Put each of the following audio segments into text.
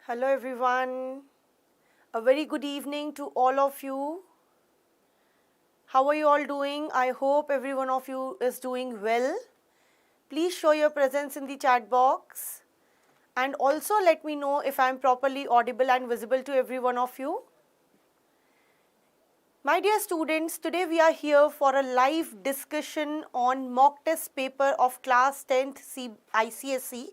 Hello everyone. A very good evening to all of you. How are you all doing? I hope every one of you is doing well. Please show your presence in the chat box and also let me know if I am properly audible and visible to every one of you. My dear students, today we are here for a live discussion on mock test paper of class 10th ICSE.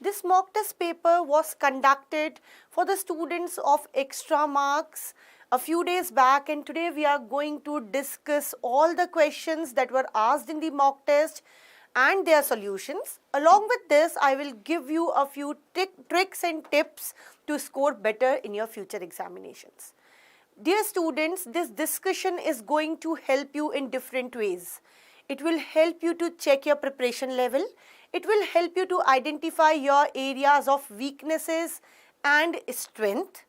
This mock test paper was conducted for the students of Extramarks a few days back, and today we are going to discuss all the questions that were asked in the mock test and their solutions. Along with this, I will give you a few tricks and tips to score better in your future examinations. Dear students, this discussion is going to help you in different ways. It will help you to check your preparation level. It will help you to identify your areas of weaknesses and strength.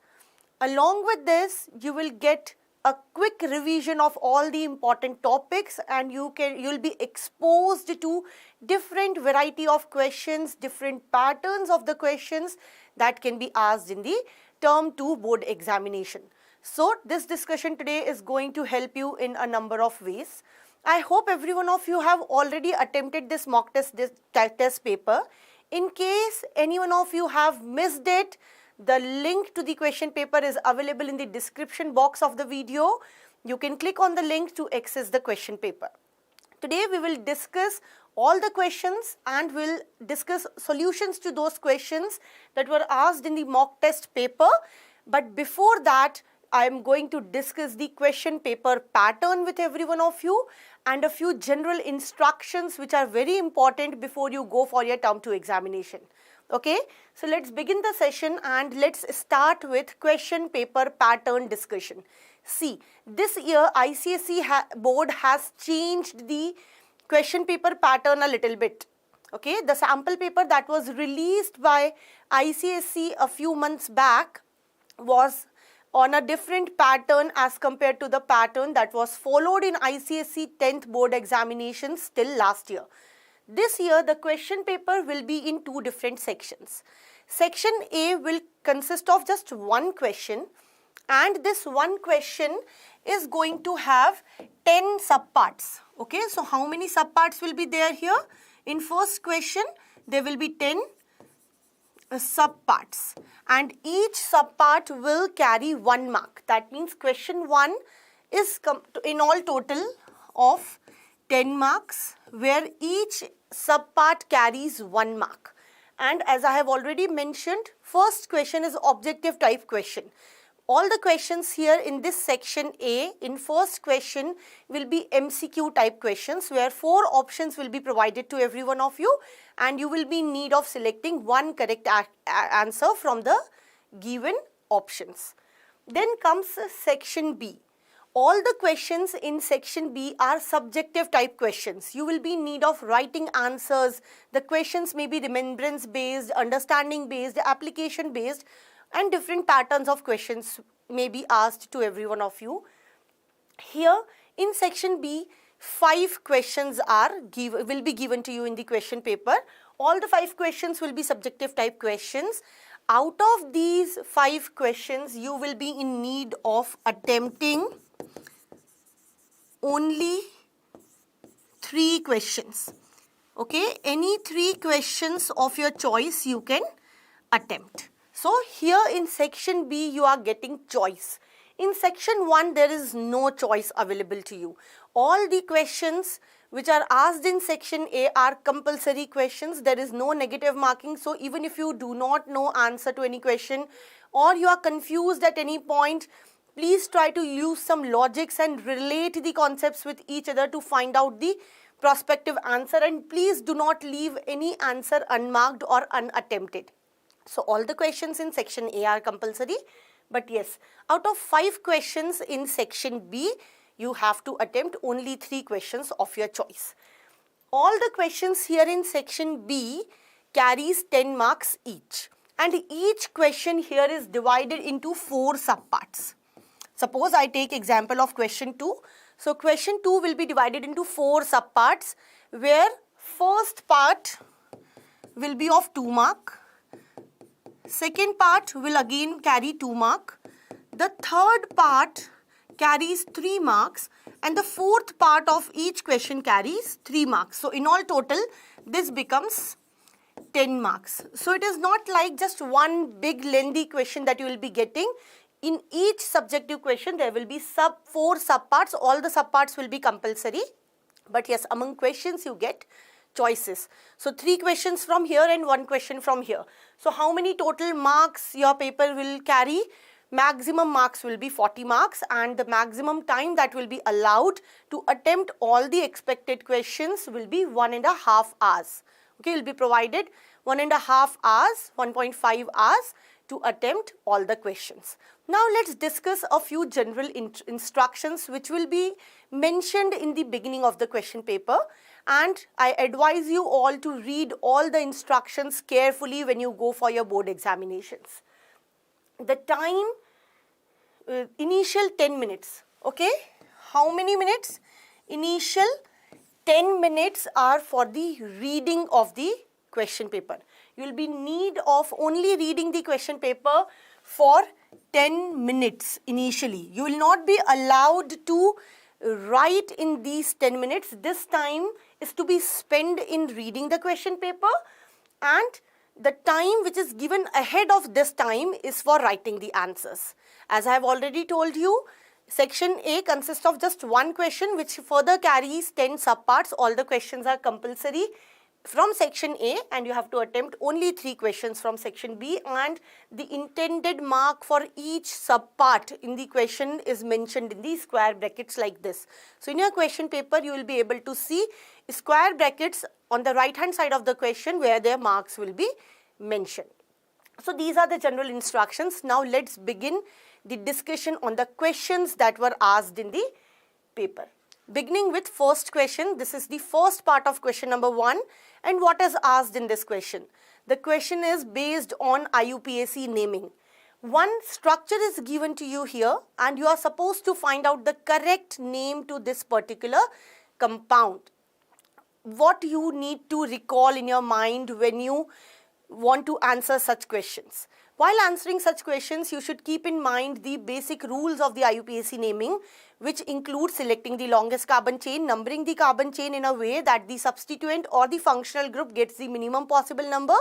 Along with this, you will get a quick revision of all the important topics, and you'll be exposed to different variety of questions, different patterns of the questions that can be asked in the term 2 board examination. So this discussion today is going to help you in a number of ways. I hope every one of you have already attempted this mock test, test paper. In case any one of you have missed it, the link to the question paper is available in the description box of the video. You can click on the link to access the question paper. Today we will discuss all the questions and we'll discuss solutions to those questions that were asked in the mock test paper. But before that, I am going to discuss the question paper pattern with every one of you and a few general instructions which are very important before you go for your term 2 examination. Okay, so let's begin the session and let's start with question paper pattern discussion. See, this year ICSE board has changed the question paper pattern a little bit. Okay, the sample paper that was released by ICSE a few months back was on a different pattern as compared to the pattern that was followed in ICSE 10th board examinations till last year. This year, the question paper will be in two different sections. Section A will consist of just one question, and this one question is going to have 10 subparts. Okay, so how many subparts will be there here? In first question, there will be 10 subparts, and each subpart will carry 1 mark. That means question 1 is in all total of 10 marks, where each subpart carries 1 mark. And as I have already mentioned, first question is objective type question. All the questions here in this section A, in first question, will be MCQ type questions where 4 options will be provided to every one of you, and you will be in need of selecting one correct answer from the given options. Then comes section B. All the questions in section B are subjective type questions. You will be in need of writing answers. The questions may be remembrance based, understanding based, application based, and different patterns of questions may be asked to every one of you. Here in section B, 5 questions will be given to you in the question paper. All the 5 questions will be subjective type questions. Out of these 5 questions, you will be in need of attempting only 3 questions. Okay, any 3 questions of your choice you can attempt. So here in section B, you are getting choice. In section 1, there is no choice available to you. All the questions which are asked in section A are compulsory questions. There is no negative marking. So even if you do not know answer to any question or you are confused at any point, please try to use some logics and relate the concepts with each other to find out the prospective answer, and please do not leave any answer unmarked or unattempted. So all the questions in section A are compulsory, but yes, out of 5 questions in section B, you have to attempt only 3 questions of your choice. All the questions here in section B carries 10 marks each, and each question here is divided into 4 subparts. Suppose I take example of question 2. So question 2 will be divided into 4 subparts, where first part will be of 2 mark, Second part will again carry 2 marks. The third part carries 3 marks and the fourth part of each question carries 3 marks. So in all total, this becomes 10 marks. So it is not like just one big lengthy question that you will be getting. In each subjective question, there will be 4 subparts. All the subparts will be compulsory. But yes, among questions you get choices. So 3 questions from here and 1 question from here. So how many total marks your paper will carry? Maximum marks will be 40 marks and the maximum time that will be allowed to attempt all the expected questions will be 1.5 hours. Okay, you'll be provided 1.5 hours, 1.5 hours to attempt all the questions. Now let's discuss a few general instructions which will be mentioned in the beginning of the question paper, and I advise you all to read all the instructions carefully when you go for your board examinations. The time, initial 10 minutes, okay? How many minutes? Initial 10 minutes are for the reading of the question paper. You will be in need of only reading the question paper for 10 minutes initially. You will not be allowed to write in these 10 minutes. This time is to be spent in reading the question paper, and the time which is given ahead of this time is for writing the answers. As I have already told you, section A consists of just 1 question which further carries 10 subparts. All the questions are compulsory from section A and you have to attempt only 3 questions from section B, and the intended mark for each subpart in the question is mentioned in the square brackets like this. So in your question paper you will be able to see square brackets on the right hand side of the question where their marks will be mentioned. So these are the general instructions. Now let's begin the discussion on the questions that were asked in the paper. Beginning with first question, this is the first part of question number 1, and what is asked in this question? The question is based on IUPAC naming. One structure is given to you here and you are supposed to find out the correct name to this particular compound. What you need to recall in your mind when you want to answer such questions. While answering such questions, you should keep in mind the basic rules of the IUPAC naming, which include selecting the longest carbon chain, numbering the carbon chain in a way that the substituent or the functional group gets the minimum possible number,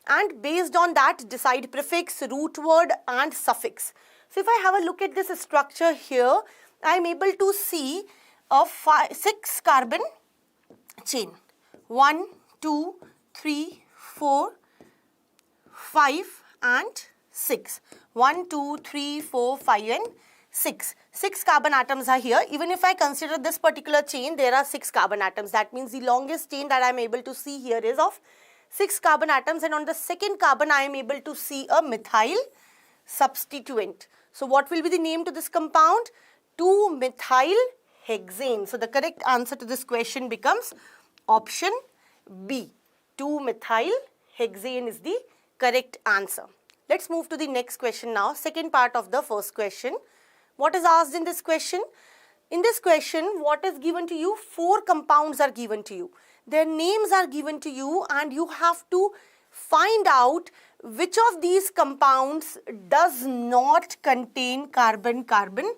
and based on that decide prefix, root word and suffix. So if I have a look at this structure here, I am able to see a 6 carbon chain. 1, 2, 3, 4, 5 and 6. 1, 2, 3, 4, 5 and 6. 6 carbon atoms are here. Even if I consider this particular chain, there are 6 carbon atoms. That means the longest chain that I am able to see here is of 6 carbon atoms, and on the second carbon I am able to see a methyl substituent. So what will be the name to this compound? 2-methyl-hexane. So the correct answer to this question becomes option B. 2-methyl-hexane is the correct answer. Let's move to the next question now. Second part of the first question. What is asked in this question? In this question, what is given to you? 4 compounds are given to you. Their names are given to you and you have to find out which of these compounds does not contain carbon-carbon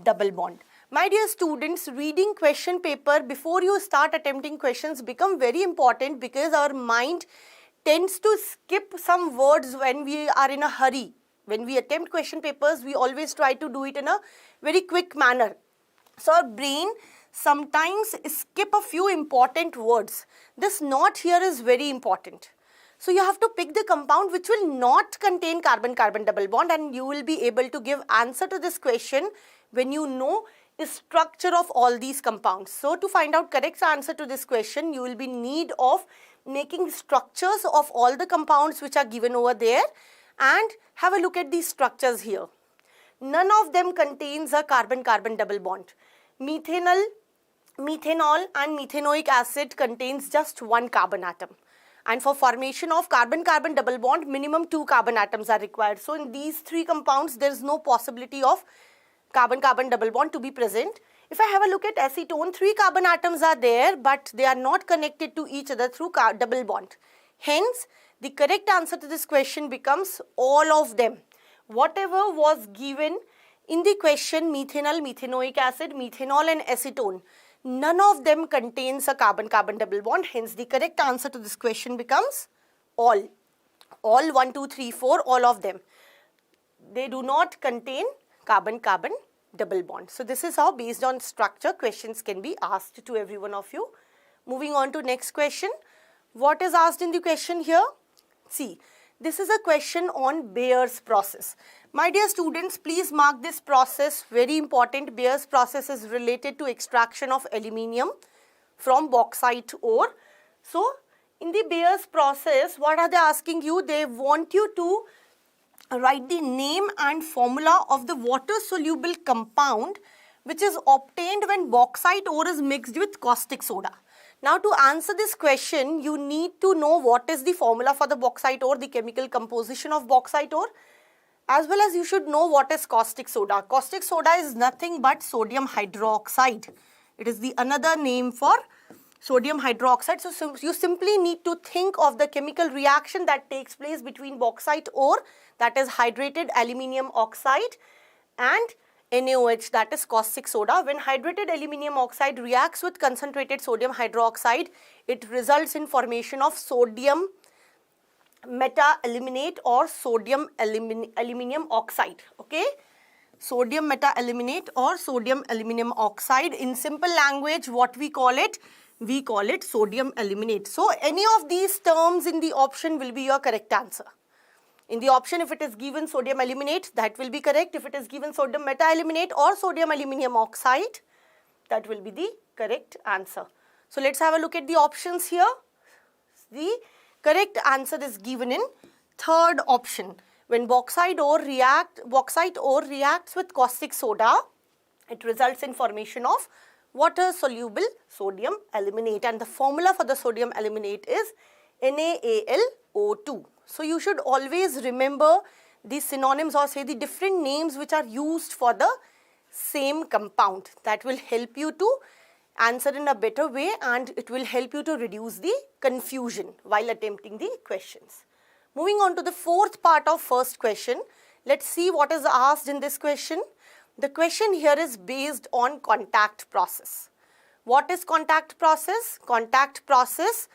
double bond. My dear students, reading question paper before you start attempting questions become very important because our mind tends to skip some words when we are in a hurry. When we attempt question papers, we always try to do it in a very quick manner. So our brain sometimes skip a few important words. This not here is very important. So you have to pick the compound which will not contain carbon-carbon double bond, and you will be able to give answer to this question when you know the structure of all these compounds. So to find out correct answer to this question, you will be in need of making structures of all the compounds which are given over there, and have a look at these structures here. None of them contains a carbon-carbon double bond. Methanol and methanoic acid contains just 1 carbon atom. And for formation of carbon-carbon double bond, minimum 2 carbon atoms are required. So in these 3 compounds, there is no possibility of carbon-carbon double bond to be present. If I have a look at acetone, 3 carbon atoms are there, but they are not connected to each other through double bond. Hence, The correct answer to this question becomes all of them. Whatever was given in the question, methanol, methanoic acid, methanol and acetone, none of them contains a carbon-carbon double bond. Hence, the correct answer to this question becomes all. All 1, 2, 3, 4, all of them. They do not contain carbon-carbon double bond. So, this is how based on structure questions can be asked to every one of you. Moving on to next question. What is asked in the question here? See, this is a question on Bayer's process. My dear students, please mark this process, very important. Bayer's process is related to extraction of aluminium from bauxite ore. So, in the Bayer's process, what are they asking you? They want you to write the name and formula of the water-soluble compound which is obtained when bauxite ore is mixed with caustic soda. Now, to answer this question, you need to know what is the formula for the bauxite ore, the chemical composition of bauxite ore, as well as you should know what is caustic soda. Caustic soda is nothing but sodium hydroxide. It is the another name for sodium hydroxide. So, you simply need to think of the chemical reaction that takes place between bauxite ore, that is hydrated aluminium oxide, and NaOH, that is caustic soda. When hydrated aluminium oxide reacts with concentrated sodium hydroxide, it results in formation of sodium meta-aluminate or sodium aluminium oxide. Okay, sodium meta-aluminate or sodium aluminium oxide. In simple language, what we call it? We call it sodium aluminate. So, any of these terms in the option will be your correct answer. In the option, if it is given sodium aluminate, that will be correct. If it is given sodium meta-aluminate or sodium aluminium oxide, that will be the correct answer. So, let's have a look at the options here. The correct answer is given in third option. When bauxite ore reacts with caustic soda, it results in formation of water-soluble sodium aluminate, and the formula for the sodium aluminate is NaAlO2. So, you should always remember the synonyms or say the different names which are used for the same compound. That will help you to answer in a better way, and it will help you to reduce the confusion while attempting the questions. Moving on to the fourth part of first question, let's see what is asked in this question. The question here is based on contact process. What is contact process? Contact process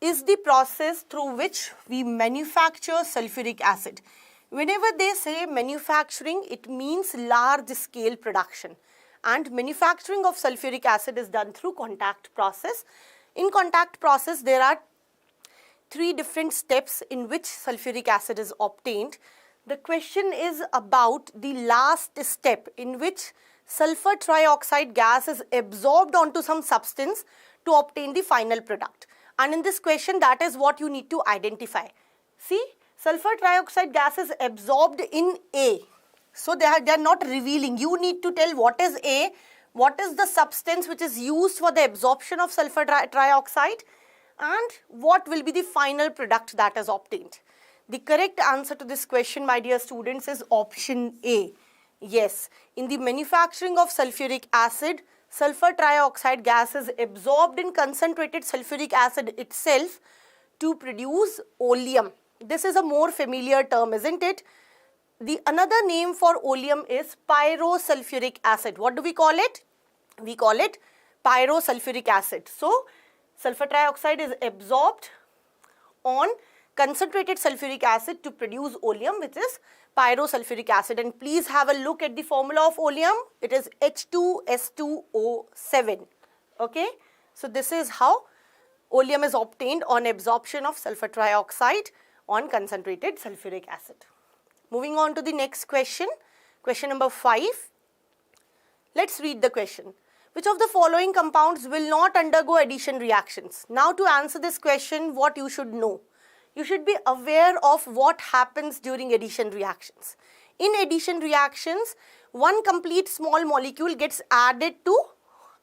is the process through which we manufacture sulfuric acid. Whenever they say manufacturing, it means large scale production, and manufacturing of sulfuric acid is done through contact process. In contact process, there are three different steps in which sulfuric acid is obtained. The question is about the last step in which sulfur trioxide gas is absorbed onto some substance to obtain the final product. And in this question, that is what you need to identify. See, sulfur trioxide gas is absorbed in A. So, they are not revealing. You need to tell what is A, what is the substance which is used for the absorption of sulfur trioxide, and what will be the final product that is obtained. The correct answer to this question, my dear students, is option A. Yes, in the manufacturing of sulfuric acid, sulfur trioxide gas is absorbed in concentrated sulfuric acid itself to produce oleum. This is a more familiar term, isn't it? The another name for oleum is pyrosulfuric acid. What do we call it? We call it pyrosulfuric acid. So, sulfur trioxide is absorbed on concentrated sulfuric acid to produce oleum, which is pyrosulfuric acid. And please have a look at the formula of oleum. It is H2S2O7. Okay. So, this is how oleum is obtained on absorption of sulfur trioxide on concentrated sulfuric acid. Moving on to the next question, question number 5. Let's read the question. Which of the following compounds will not undergo addition reactions? Now, to answer this question, what you should know? You should be aware of what happens during addition reactions. In addition reactions, one complete small molecule gets added to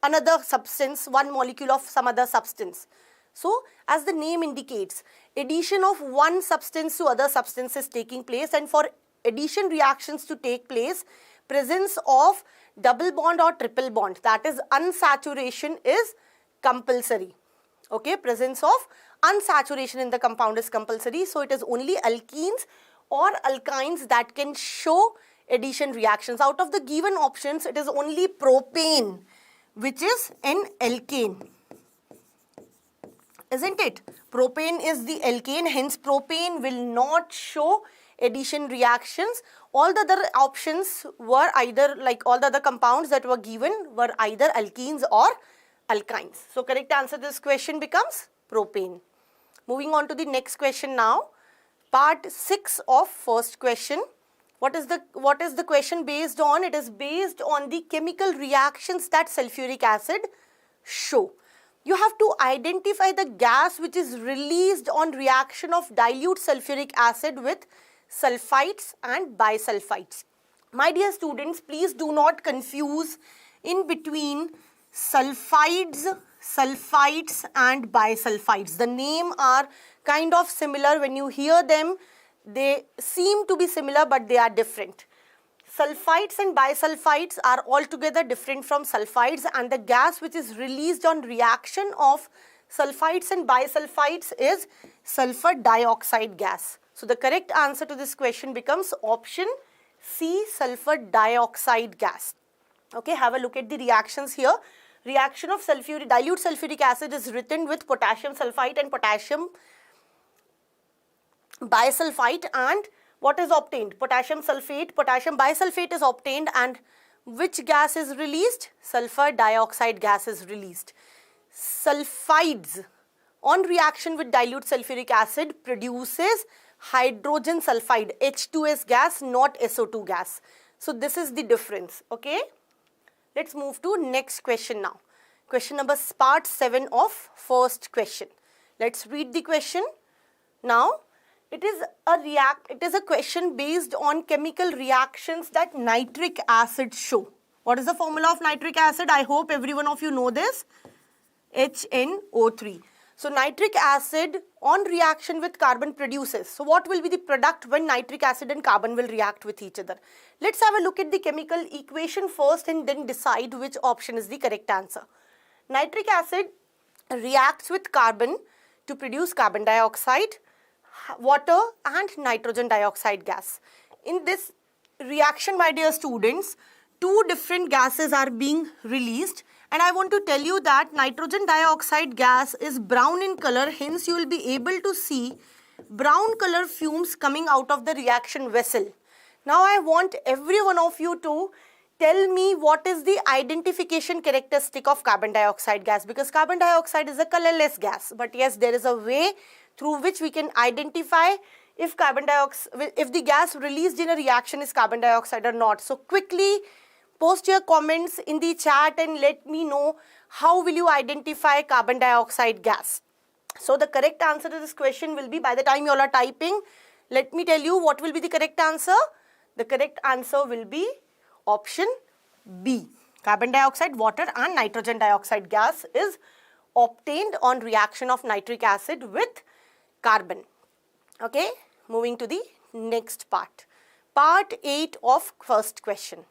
another substance, one molecule of some other substance. So, as the name indicates, addition of one substance to other substance is taking place, and for addition reactions to take place, presence of double bond or triple bond, that is unsaturation, is compulsory. Okay, presence of unsaturation in the compound is compulsory. So it is only alkenes or alkynes that can show addition reactions. Out of the given options, it is only propane which is an alkane. Isn't it? Propane is the alkane, hence propane will not show addition reactions. All the other options were either, like all the other compounds that were given were either alkenes or alkynes. So correct answer to this question becomes propane. Moving on to the next question now. Part 6 of first question. What is the question based on? It is based on the chemical reactions that sulfuric acid show. You have to identify the gas which is released on reaction of dilute sulfuric acid with sulfites and bisulfites. My dear students, please do not confuse in between sulfides, sulfites and bisulfites. The name are kind of similar. When you hear them, they seem to be similar, but they are different. Sulfites and bisulfites are altogether different from sulfides, and the gas which is released on reaction of sulfites and bisulfites is sulfur dioxide gas. So the correct answer to this question becomes option C, sulfur dioxide gas. Okay, have a look at the reactions here. Reaction of dilute sulfuric acid is written with potassium sulfite and potassium bisulfite, and what is obtained? Potassium sulfate, potassium bisulfate is obtained, and which gas is released? Sulfur dioxide gas is released. Sulfides on reaction with dilute sulfuric acid produces hydrogen sulfide, H2S gas, not SO2 gas. So this is the difference. Okay. Let's move to next question now. Question number part 7 of first question. Let's read the question. Now, it is a question based on chemical reactions that nitric acid show. What is the formula of nitric acid? I hope every one of you know this. HNO3. So nitric acid on reaction with carbon produces. So what will be the product when nitric acid and carbon will react with each other? Let's have a look at the chemical equation first and then decide which option is the correct answer. Nitric acid reacts with carbon to produce carbon dioxide, water and nitrogen dioxide gas. In this reaction, my dear students, two different gases are being released, and I want to tell you that nitrogen dioxide gas is brown in color, hence you will be able to see brown color fumes coming out of the reaction vessel. Now I want every one of you to tell me what is the identification characteristic of carbon dioxide gas, because carbon dioxide is a colorless gas, but yes, there is a way through which we can identify if the gas released in a reaction is carbon dioxide or not. So quickly post your comments in the chat and let me know how will you identify carbon dioxide gas. So the correct answer to this question will be, by the time you all are typing, let me tell you what will be the correct answer. The correct answer will be option B. Carbon dioxide, water and nitrogen dioxide gas is obtained on reaction of nitric acid with carbon. Okay, moving to the next part. Part 8 of first question.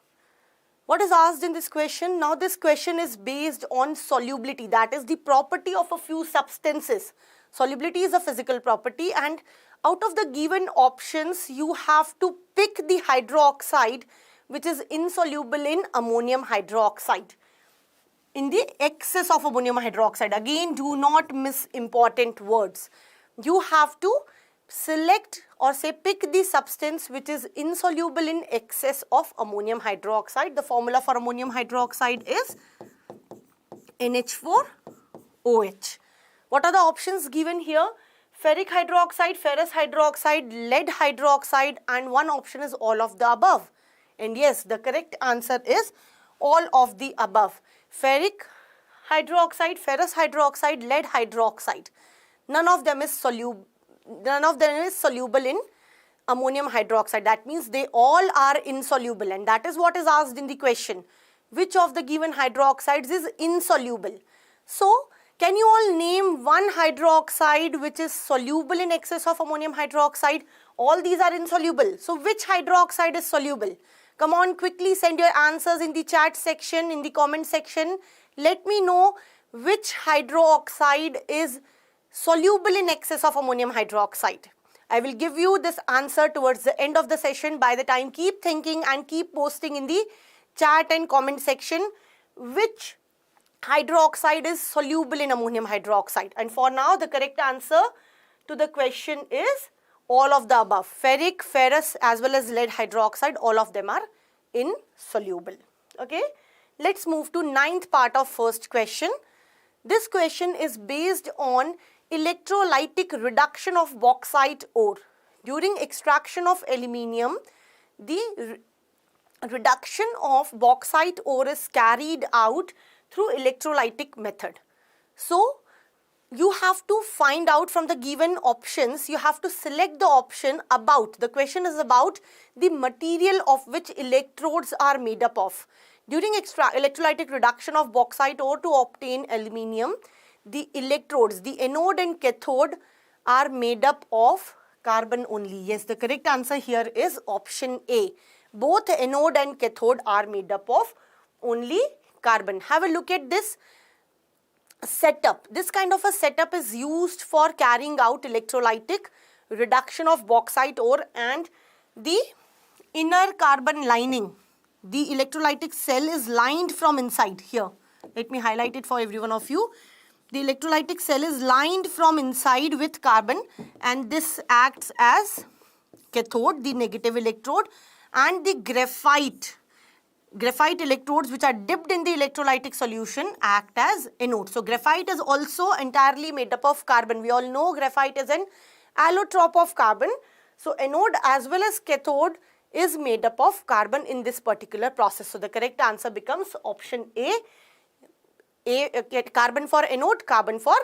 What is asked in this question? Now this question is based on solubility, that is the property of a few substances. Solubility is a physical property, and out of the given options you have to pick the hydroxide which is insoluble in ammonium hydroxide. In the excess of ammonium hydroxide, again do not miss important words. You have to select or say pick the substance which is insoluble in excess of ammonium hydroxide. The formula for ammonium hydroxide is NH4OH. What are the options given here? Ferric hydroxide, ferrous hydroxide, lead hydroxide, and one option is all of the above. And yes, the correct answer is all of the above. Ferric hydroxide, ferrous hydroxide, lead hydroxide. None of them is soluble in ammonium hydroxide. That means they all are insoluble, and that is what is asked in the question. Which of the given hydroxides is insoluble? So, can you all name one hydroxide which is soluble in excess of ammonium hydroxide? All these are insoluble. So, which hydroxide is soluble? Come on, quickly send your answers in the chat section, in the comment section. Let me know which hydroxide is soluble in excess of ammonium hydroxide? I will give you this answer towards the end of the session. By the time, keep thinking and keep posting in the chat and comment section which hydroxide is soluble in ammonium hydroxide. And for now, the correct answer to the question is all of the above. Ferric, ferrous as well as lead hydroxide, all of them are insoluble. Okay. Let's move to ninth part of first question. This question is based on electrolytic reduction of bauxite ore. During extraction of aluminium, the reduction of bauxite ore is carried out through electrolytic method. So, you have to find out from the given options, you have to select the option about, the question is about the material of which electrodes are made up of. During electrolytic reduction of bauxite ore to obtain aluminium, the electrodes, the anode and cathode are made up of carbon only. Yes, the correct answer here is option A. Both anode and cathode are made up of only carbon. Have a look at this setup. This kind of a setup is used for carrying out electrolytic reduction of bauxite ore, and the inner carbon lining, the electrolytic cell is lined from inside here. Let me highlight it for every one of you. The electrolytic cell is lined from inside with carbon, and this acts as cathode, the negative electrode, and the graphite electrodes which are dipped in the electrolytic solution act as anode. So, graphite is also entirely made up of carbon. We all know graphite is an allotrope of carbon. So, anode as well as cathode is made up of carbon in this particular process. So, the correct answer becomes option A, carbon for anode, carbon for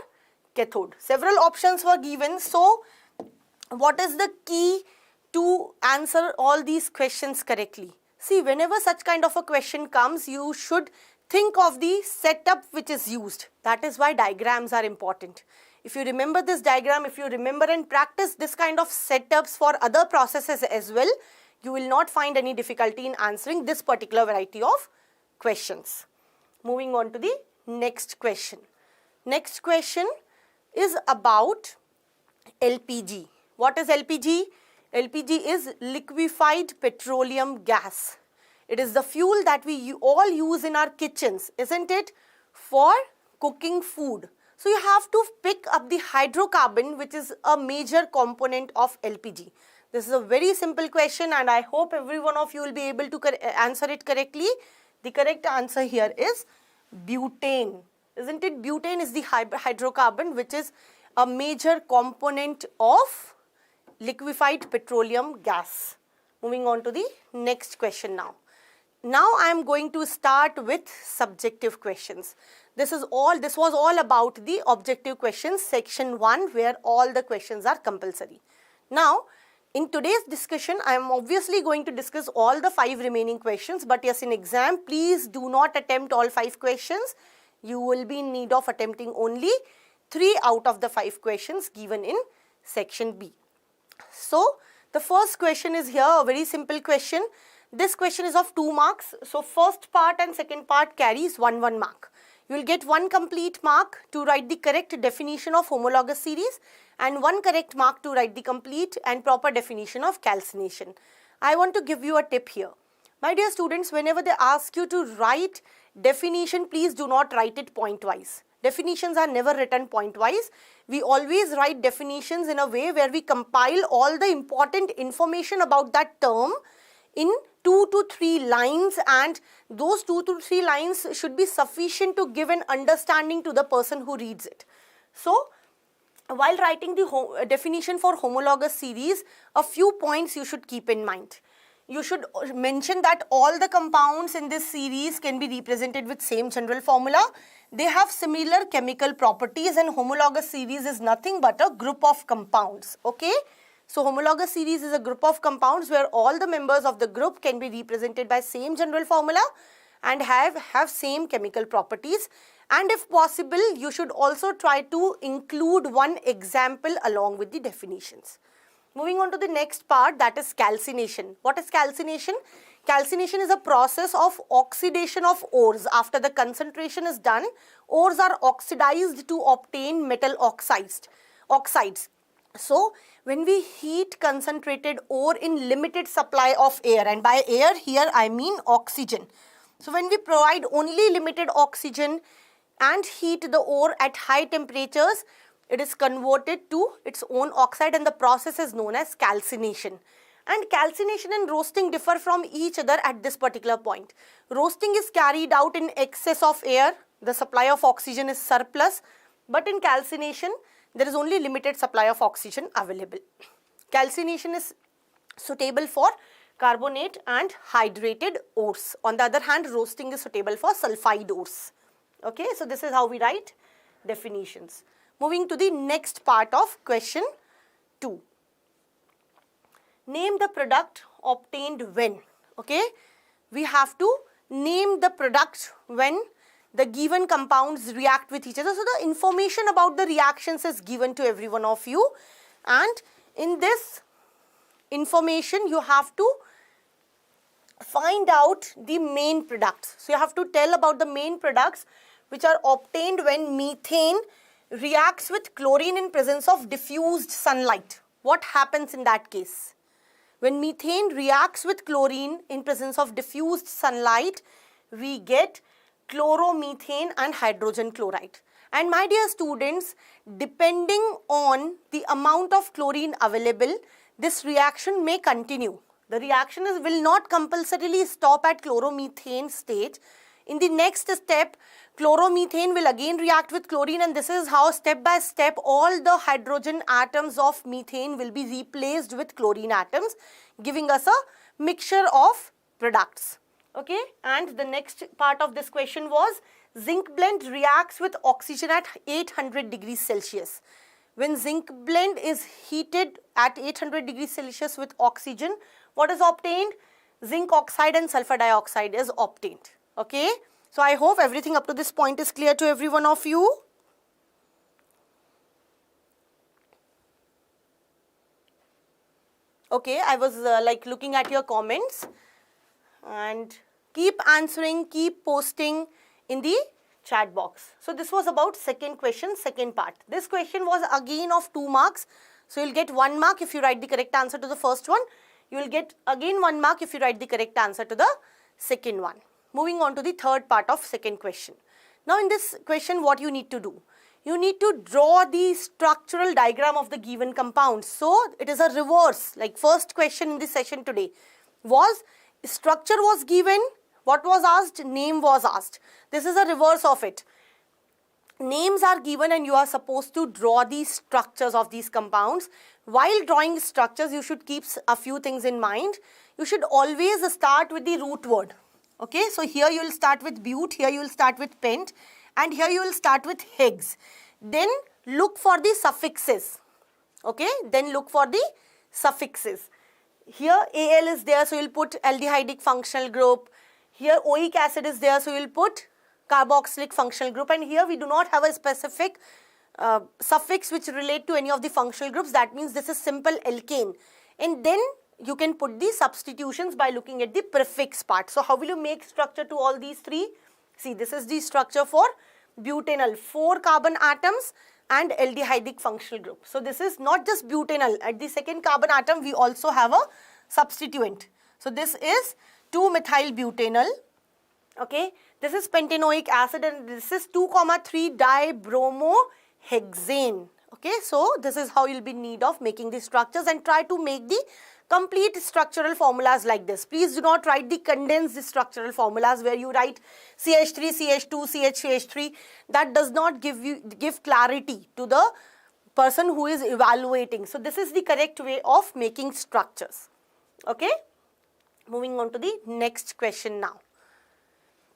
cathode. Several options were given. So, what is the key to answer all these questions correctly? See, whenever such kind of a question comes, you should think of the setup which is used. That is why diagrams are important. If you remember this diagram, if you remember and practice this kind of setups for other processes as well, you will not find any difficulty in answering this particular variety of questions. Moving on to the next question. Next question is about LPG. What is LPG? LPG is liquefied petroleum gas. It is the fuel that we all use in our kitchens, isn't it? For cooking food. So, you have to pick up the hydrocarbon, which is a major component of LPG. This is a very simple question, and I hope every one of you will be able to answer it correctly. The correct answer here is butane. Isn't it? Butane is the hydrocarbon which is a major component of liquefied petroleum gas. Moving on to the next question now. Now I am going to start with subjective questions. This was all about the objective questions, section 1, where all the questions are compulsory. Now, in today's discussion, I am obviously going to discuss all the 5 remaining questions, but yes, in exam, please do not attempt all 5 questions. You will be in need of attempting only 3 out of the 5 questions given in section B. So, the first question is here, a very simple question. This question is of 2 marks. So, first part and second part carries 1 mark. You will get 1 complete mark to write the correct definition of homologous series and 1 correct mark to write the complete and proper definition of calcination. I want to give you a tip here. My dear students, whenever they ask you to write definition, please do not write it point-wise. Definitions are never written point-wise. We always write definitions in a way where we compile all the important information about that term in 2 to 3 lines, and those 2 to 3 lines should be sufficient to give an understanding to the person who reads it. So, while writing the definition for homologous series, a few points you should keep in mind. You should mention that all the compounds in this series can be represented with same general formula. They have similar chemical properties, and homologous series is nothing but a group of compounds. Okay? So, homologous series is a group of compounds where all the members of the group can be represented by same general formula and have same chemical properties. And if possible, you should also try to include 1 example along with the definitions. Moving on to the next part, that is calcination. What is calcination? Calcination is a process of oxidation of ores. After the concentration is done, ores are oxidized to obtain metal oxides. So, when we heat concentrated ore in limited supply of air, and by air here I mean oxygen. So, when we provide only limited oxygen and heat the ore at high temperatures, it is converted to its own oxide, and the process is known as calcination. And calcination and roasting differ from each other at this particular point. Roasting is carried out in excess of air, the supply of oxygen is surplus, but in calcination there is only limited supply of oxygen available. Calcination is suitable for carbonate and hydrated ores. On the other hand, roasting is suitable for sulfide ores. Okay, so this is how we write definitions. Moving to the next part of question 2. Name the product obtained when. Okay, we have to name the product when the given compounds react with each other. So the information about the reactions is given to every one of you, and in this information you have to find out the main products. So you have to tell about the main products which are obtained when methane reacts with chlorine in presence of diffused sunlight. What happens in that case? When methane reacts with chlorine in presence of diffused sunlight, we get chloromethane and hydrogen chloride. And my dear students, depending on the amount of chlorine available, this reaction may continue. The reaction will not compulsorily stop at chloromethane stage. In the next step, chloromethane will again react with chlorine, and this is how step by step all the hydrogen atoms of methane will be replaced with chlorine atoms, giving us a mixture of products. Okay, and the next part of this question was zinc blend reacts with oxygen at 800 degrees Celsius. When zinc blend is heated at 800 degrees Celsius with oxygen, what is obtained? Zinc oxide and sulfur dioxide is obtained. Okay, so I hope everything up to this point is clear to every one of you. Okay, I was looking at your comments, and keep answering, keep posting in the chat box. So this was about second question, second part. This question was again of 2 marks. So you'll get 1 mark if you write the correct answer to the first one. You will get again 1 mark if you write the correct answer to the second one. Moving on to the third part of second question. Now in this question, what you need to do? You need to draw the structural diagram of the given compound. So it is a reverse, like first question in this session today was structure was given, what was asked? Name was asked. This is a reverse of it. Names are given and you are supposed to draw the structures of these compounds. While drawing structures, you should keep a few things in mind. You should always start with the root word. Okay, so here you will start with but, here you will start with pent, and here you will start with hex. Then look for the suffixes. Okay, then look for the suffixes. Here Al is there, so you will put aldehydic functional group. Here oic acid is there, so you will put carboxylic functional group, and here we do not have a specific suffix which relate to any of the functional groups. That means this is simple alkane, and then you can put the substitutions by looking at the prefix part. So how will you make structure to all these three? See, this is the structure for butanol, 4 carbon atoms and aldehydic functional group. So this is not just butanol. At the second carbon atom, we also have a substituent. So this is 2-methyl-butanol. Okay, this is pentanoic acid, and this is 2,3 dibromohexane. Okay, so this is how you'll be in need of making the structures, and try to make the complete structural formulas like this. Please do not write the condensed structural formulas where you write CH3, CH2, CH3. That does not give clarity to the person who is evaluating. So this is the correct way of making structures. Okay, moving on to the next question now.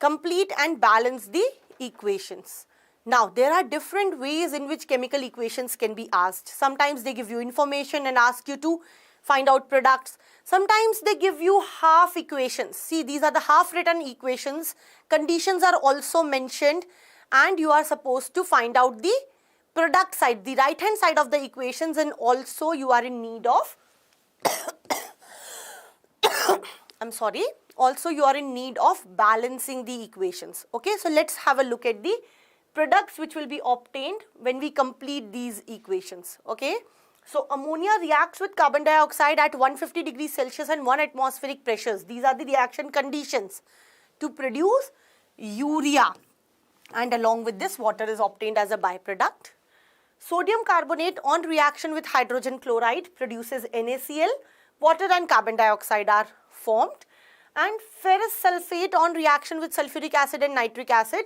Complete and balance the equations. Now, there are different ways in which chemical equations can be asked. Sometimes they give you information and ask you to find out products. Sometimes they give you half equations. See, these are the half written equations. Conditions are also mentioned, and you are supposed to find out the product side, the right hand side of the equations, and also you are in need of also you are in need of balancing the equations. Okay, so let's have a look at the products which will be obtained when we complete these equations. Okay, so ammonia reacts with carbon dioxide at 150 degrees Celsius and 1 atmospheric pressures. These are the reaction conditions to produce urea, and along with this water is obtained as a byproduct. Sodium carbonate on reaction with hydrogen chloride produces NaCl, water and carbon dioxide are formed, and ferrous sulfate on reaction with sulfuric acid and nitric acid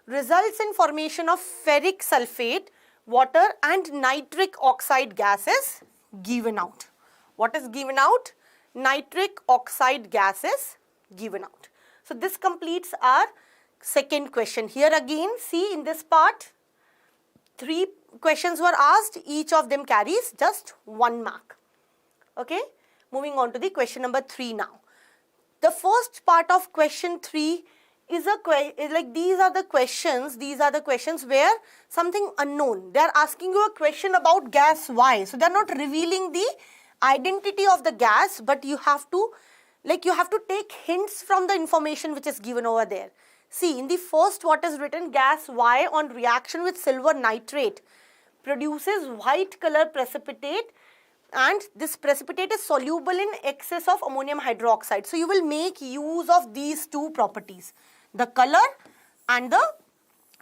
results in formation of ferric sulfate, water and nitric oxide gas is given out. What is given out? Nitric oxide gas is given out. So this completes our second question. Here again, see in this part, 3 questions were asked, each of them carries just 1 mark. Okay, moving on to the question number 3 now. The first part of question 3 is these are the questions where something unknown. They are asking you a question about gas Y. So they are not revealing the identity of the gas, but you have to take hints from the information which is given over there. See, in the first, what is written, gas Y on reaction with silver nitrate produces white color precipitate, and this precipitate is soluble in excess of ammonium hydroxide. So you will make use of these 2 properties, the color and the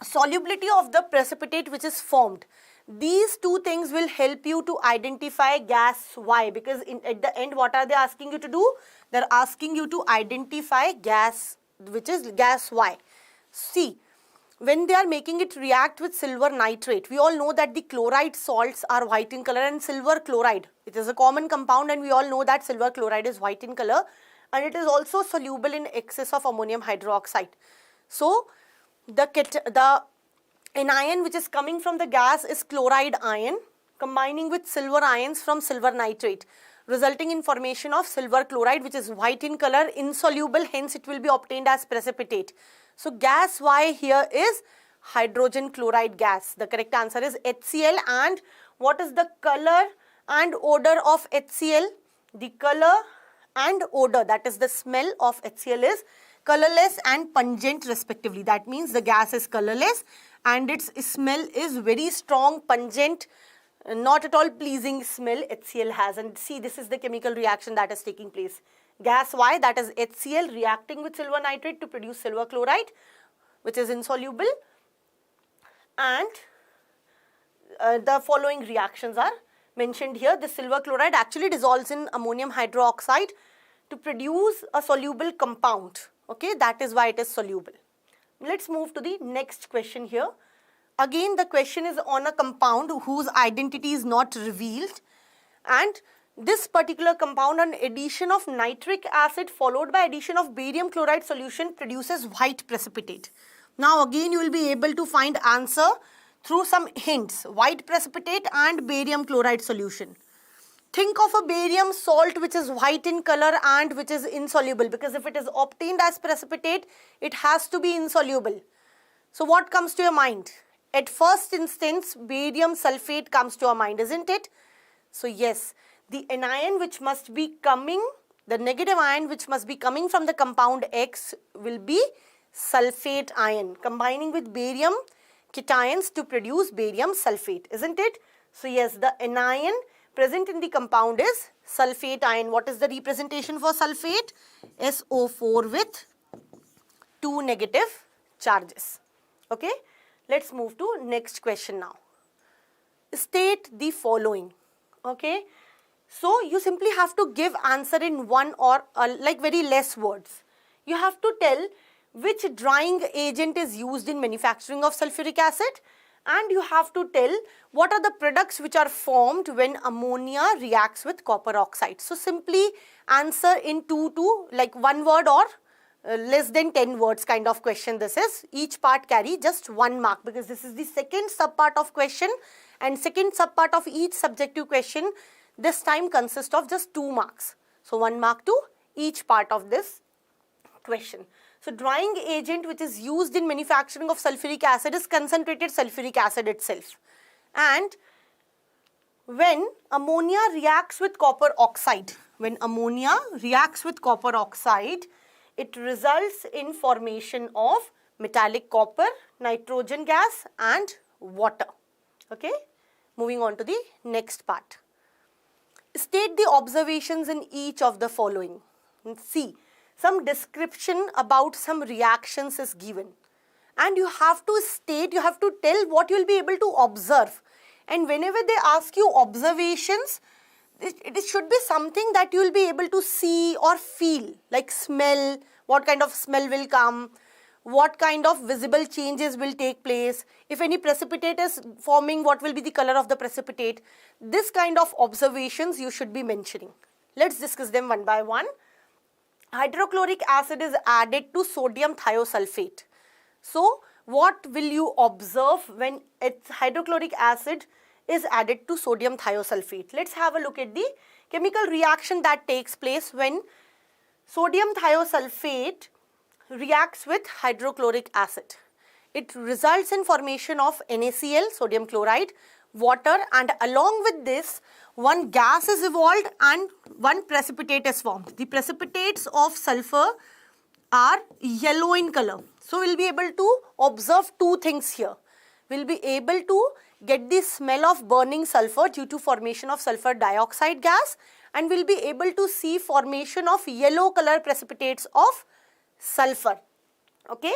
solubility of the precipitate which is formed. These 2 things will help you to identify gas Y, because at the end, what are they asking you to do? They are asking you to identify gas, which is gas Y. See, when they are making it react with silver nitrate, we all know that the chloride salts are white in color, and silver chloride, it is a common compound, and we all know that silver chloride is white in color, and it is also soluble in excess of ammonium hydroxide. So the anion which is coming from the gas is chloride ion combining with silver ions from silver nitrate, resulting in formation of silver chloride, which is white in color, insoluble, hence it will be obtained as precipitate. So gas Y here is hydrogen chloride gas. The correct answer is HCl. And what is the color and odor of HCl? The color and odor, that is the smell of HCl, is colorless and pungent respectively. That means the gas is colorless and its smell is very strong, pungent, not at all pleasing smell HCl has. And see, this is the chemical reaction that is taking place. Gas Y, that is HCl, reacting with silver nitrate to produce silver chloride, which is insoluble, and the following reactions are mentioned here. The silver chloride actually dissolves in ammonium hydroxide to produce a soluble compound. Okay, that is why it is soluble. Let's move to the next question here. Again, the question is on a compound whose identity is not revealed, and this particular compound, on addition of nitric acid followed by addition of barium chloride solution, produces white precipitate. Now again you will be able to find answer through some hints. White precipitate and barium chloride solution. Think of a barium salt which is white in color and which is insoluble, because if it is obtained as precipitate, it has to be insoluble. So what comes to your mind? At first instance, barium sulfate comes to our mind, isn't it? So yes, the anion which must be coming, the negative ion which must be coming from the compound X will be sulfate ion, combining with barium cations to produce barium sulfate, isn't it? So yes, the anion present in the compound is sulfate ion. What is the representation for sulfate? SO4 with 2 negative charges. Okay, let's move to next question now. State the following. Okay, so you simply have to give answer in one or very less words. You have to tell which drying agent is used in manufacturing of sulfuric acid, and you have to tell what are the products which are formed when ammonia reacts with copper oxide. So simply answer in 2 to 1 word or less than 10 words kind of question this is. Each part carry just 1 mark, because this is the second subpart of question, and second subpart of each subjective question this time consists of just 2 marks. So 1 mark to each part of this question. So drying agent which is used in manufacturing of sulfuric acid is concentrated sulfuric acid itself. And when ammonia reacts with copper oxide, It results in formation of metallic copper, nitrogen gas and water. Okay, moving on to the next part. State the observations in each of the following. See, some description about some reactions is given. And you have to state, you have to tell what you will be able to observe. And whenever they ask you observations, it should be something that you will be able to see or feel, like smell, what kind of smell will come, what kind of visible changes will take place, if any precipitate is forming, what will be the color of the precipitate. This kind of observations you should be mentioning. Let's discuss them one by one. Hydrochloric acid is added to sodium thiosulfate. So, what will you observe when hydrochloric acid is added to sodium thiosulfate? Let's have a look at the chemical reaction that takes place when sodium thiosulfate reacts with hydrochloric acid. It results in formation of NaCl, sodium chloride, water, and along with this, one gas is evolved and one precipitate is formed. The precipitates of sulfur are yellow in color. So, we will be able to observe two things here. We will be able to get the smell of burning sulfur due to formation of sulfur dioxide gas, and we will be able to see formation of yellow color precipitates of sulfur. Okay.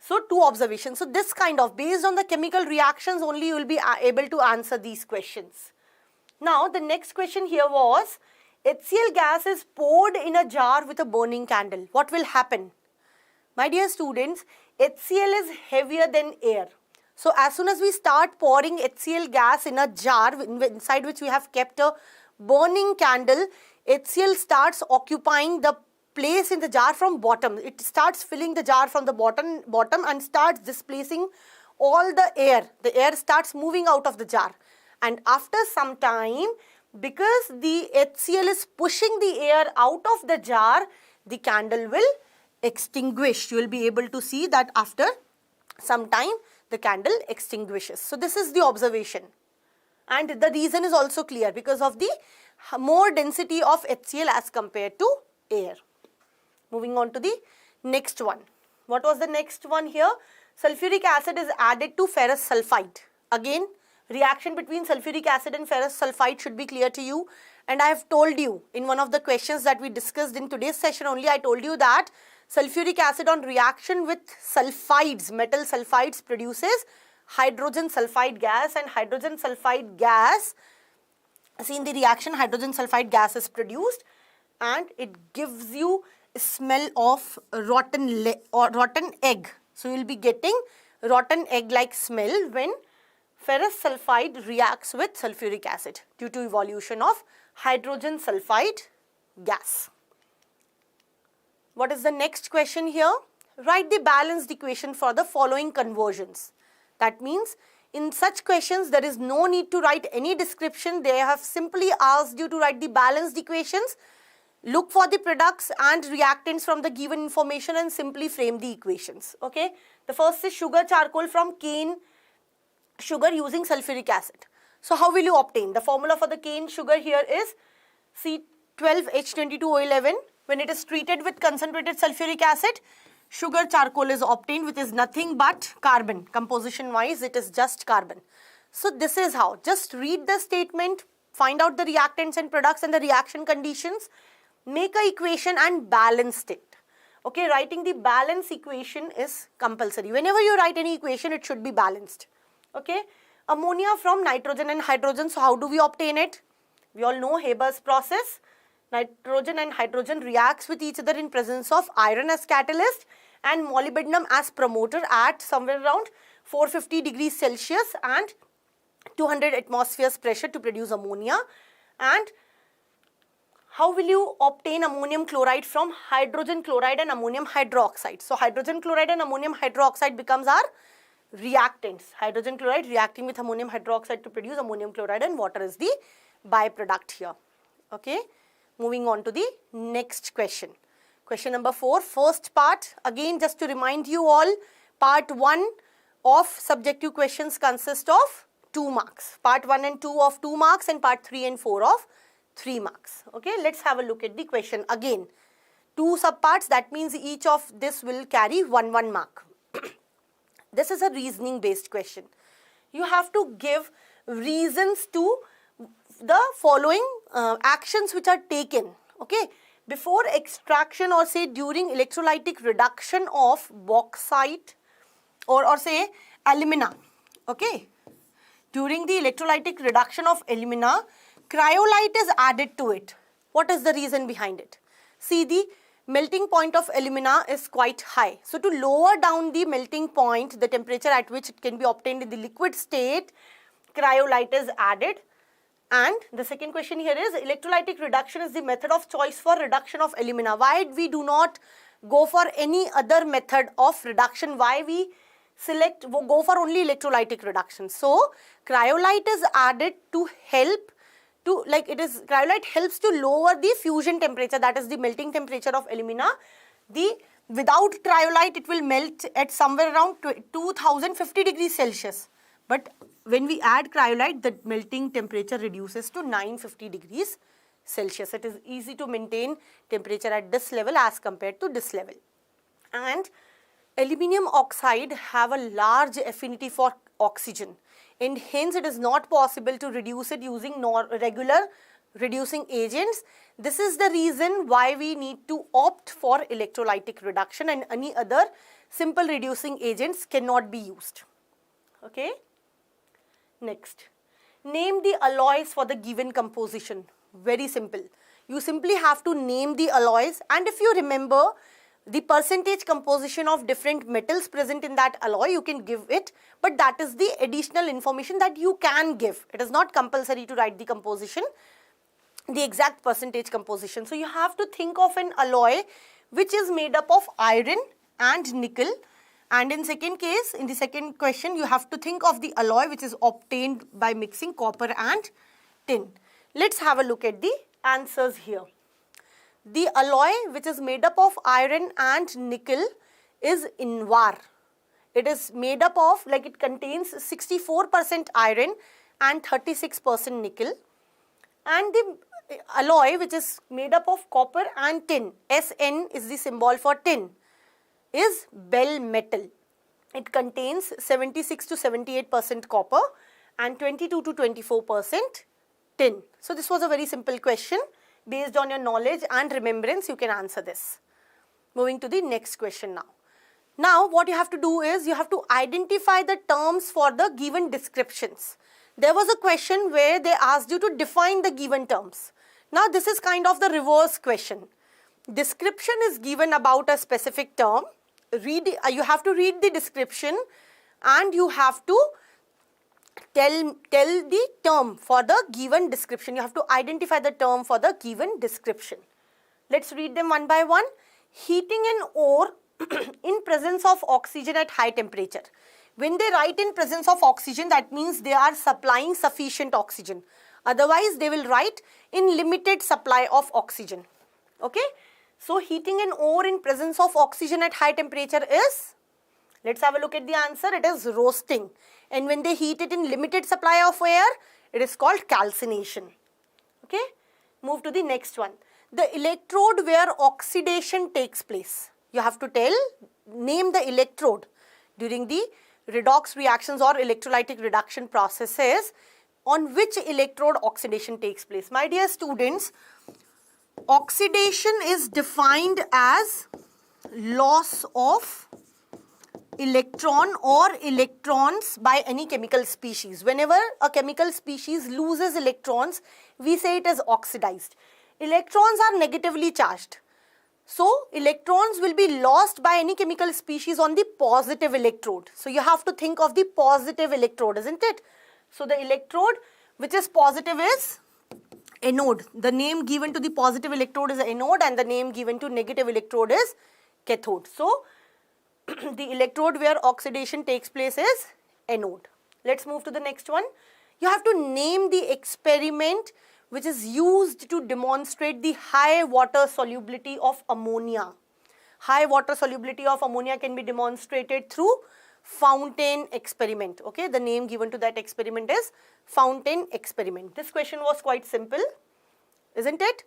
So, two observations. So, this kind of, based on the chemical reactions only, you will be able to answer these questions. Now, the next question here was, HCl gas is poured in a jar with a burning candle. What will happen? My dear students, HCl is heavier than air. So, as soon as we start pouring HCl gas in a jar inside which we have kept a burning candle, HCl starts occupying the place in the jar from bottom. It starts filling the jar from the bottom and starts displacing all the air. The air starts moving out of the jar. And after some time, because the HCl is pushing the air out of the jar, the candle will extinguish. You will be able to see that after some time, the candle extinguishes. So, this is the observation. And the reason is also clear because of the more density of HCl as compared to air. Moving on to the next one. What was the next one here? Sulfuric acid is added to ferrous sulfide. Again, reaction between sulfuric acid and ferrous sulfide should be clear to you. And I have told you in one of the questions that we discussed in today's session only, I told you that sulfuric acid on reaction with sulfides, metal sulfides, produces hydrogen sulfide gas, and hydrogen sulfide gas, see in the reaction hydrogen sulfide gas is produced and it gives you a smell of rotten egg. So, you will be getting rotten egg like smell when ferrous sulfide reacts with sulfuric acid due to evolution of hydrogen sulfide gas. What is the next question here? Write the balanced equation for the following conversions. That means in such questions there is no need to write any description. They have simply asked you to write the balanced equations, look for the products and reactants from the given information and simply frame the equations. Okay. The first is sugar charcoal from cane sugar using sulfuric acid. So, how will you obtain? The formula for the cane sugar here is C12H22O11. When it is treated with concentrated sulfuric acid, sugar charcoal is obtained, which is nothing but carbon. Composition wise, it is just carbon. So, this is how. Just read the statement, find out the reactants and products and the reaction conditions, make an equation and balance it. Okay, writing the balance equation is compulsory. Whenever you write any equation, it should be balanced. Okay, ammonia from nitrogen and hydrogen. So, how do we obtain it? We all know Haber's process. Nitrogen and hydrogen reacts with each other in presence of iron as catalyst and molybdenum as promoter at somewhere around 450 degrees Celsius and 200 atmospheres pressure to produce ammonia. And how will you obtain ammonium chloride from hydrogen chloride and ammonium hydroxide? So, hydrogen chloride and ammonium hydroxide becomes our reactants. Hydrogen chloride reacting with ammonium hydroxide to produce ammonium chloride, and water is the byproduct here. Okay. Moving on to the next question. Question number 4, first part. Again, just to remind you all, part 1 of subjective questions consist of 2 marks. Part 1 and 2 of 2 marks and part 3 and 4 of 3 marks. Okay, let's have a look at the question again. 2 subparts, that means each of this will carry 1 mark. This is a reasoning based question. You have to give reasons to the following actions which are taken, okay, before extraction or say during electrolytic reduction of bauxite or say alumina, okay. During the electrolytic reduction of alumina, cryolite is added to it. What is the reason behind it? See, the melting point of alumina is quite high. So to lower down the melting point, the temperature at which it can be obtained in the liquid state, cryolite is added. And the second question here is, electrolytic reduction is the method of choice for reduction of alumina. Why we do not go for any other method of reduction? Why we go for only electrolytic reduction? So cryolite is added to help to, cryolite helps to lower the fusion temperature, that is the melting temperature of alumina. Without cryolite, it will melt at somewhere around 2050 degrees Celsius. But when we add cryolite, the melting temperature reduces to 950 degrees Celsius. It is easy to maintain temperature at this level as compared to this level. And aluminium oxide have a large affinity for oxygen, and hence it is not possible to reduce it using regular reducing agents. This is the reason why we need to opt for electrolytic reduction, and any other simple reducing agents cannot be used. Okay. Next, name the alloys for the given composition. Very simple. You simply have to name the alloys, and if you remember the percentage composition of different metals present in that alloy, you can give it, but that is the additional information that you can give. It is not compulsory to write the composition, the exact percentage composition. So you have to think of an alloy which is made up of iron and nickel. And in the second question, you have to think of the alloy which is obtained by mixing copper and tin. Let's have a look at the answers here. The alloy which is made up of iron and nickel is Invar. It is made up of, it contains 64% iron and 36% nickel. And the alloy which is made up of copper and tin, Sn is the symbol for tin, is Bell metal. It contains 76 to 78% copper and 22 to 24% tin. So this was a very simple question. Based on your knowledge and remembrance, you can answer this. Moving to the next question now. Now what you have to do is, you have to identify the terms for the given descriptions. There was a question where they asked you to define the given terms. Now this is kind of the reverse question. Description is given about a specific term. You have to read the description and you have to tell the term for the given description. You have to identify the term for the given description. Let's read them one by one. Heating an ore in presence of oxygen at high temperature. When they write in presence of oxygen, that means they are supplying sufficient oxygen. Otherwise, they will write in limited supply of oxygen. Okay. So heating an ore in presence of oxygen at high temperature is, let's have a look at the answer, it is roasting. And when they heat it in limited supply of air, it is called calcination. Okay, move to the next one. The electrode where oxidation takes place. You have to name the electrode during the redox reactions or electrolytic reduction processes on which electrode oxidation takes place. My dear students, oxidation is defined as loss of electron or electrons by any chemical species. Whenever a chemical species loses electrons, we say it is oxidized. Electrons are negatively charged. So electrons will be lost by any chemical species on the positive electrode. So you have to think of the positive electrode, isn't it? So the electrode which is positive is anode. The name given to the positive electrode is anode and the name given to negative electrode is cathode. So the electrode where oxidation takes place is anode. Let's move to the next one. You have to name the experiment which is used to demonstrate the high water solubility of ammonia. High water solubility of ammonia can be demonstrated through fountain experiment. Okay, the name given to that experiment is fountain experiment. This question was quite simple, isn't it?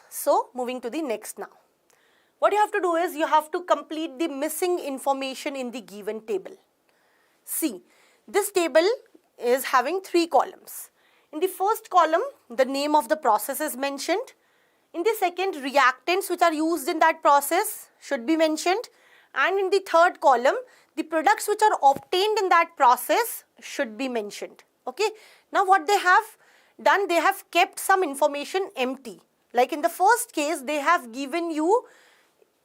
So moving to the next now. What you have to do is you have to complete the missing information in the given table. See, this table is having 3 columns. In the first column, the name of the process is mentioned. In the second, reactants which are used in that process should be mentioned. And in the third column, the products which are obtained in that process should be mentioned. Okay. Now what they have done, they have kept some information empty. Like in the first case, they have given you